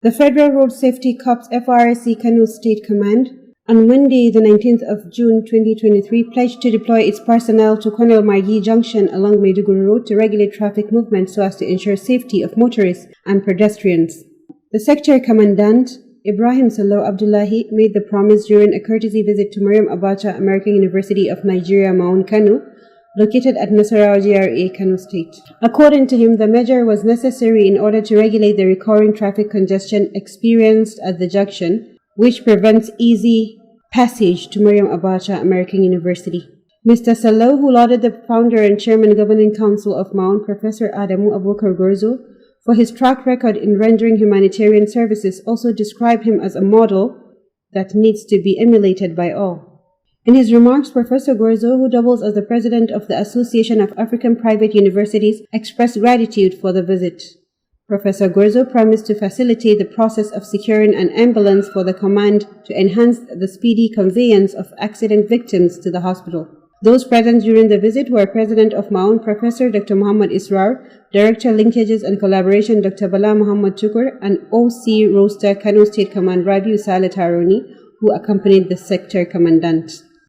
The Federal Road Safety Corps FRSC Kano State Command on Monday, the 19th of June 2023, pledged to deploy its personnel to Kwanar Maggi Junction along Maiduguri Road to regulate traffic movement so as to ensure safety of motorists and pedestrians. The Sector Commandant, Ibrahim Salou Abdullahi, made the promise during a courtesy visit to Maryam Abacha, American University of Nigeria, MAAUN Kano, located at Nasarawa GRA, Kano State. According to him, the measure was necessary in order to regulate the recurring traffic congestion experienced at the junction, which prevents easy passage to Maryam Abacha, American University. Mr. Salou, who lauded the founder and chairman governing council of MAAUN, Professor Adamu Abubakar Gorzo, for his track record in rendering humanitarian services, also described him as a model that needs to be emulated by all. In his remarks, Professor Gorzo, who doubles as the president of the Association of African Private Universities, expressed gratitude for the visit. Professor Gorzo promised to facilitate the process of securing an ambulance for the command to enhance the speedy conveyance of accident victims to the hospital. Those present during the visit were President of MAAUN, Professor Dr. Muhammad Israr, Director Linkages and Collaboration Dr. Bala Muhammad Tukur, and OC Roaster Kano State Command Rabiu Salet Haroni, who accompanied the Sector Commandant.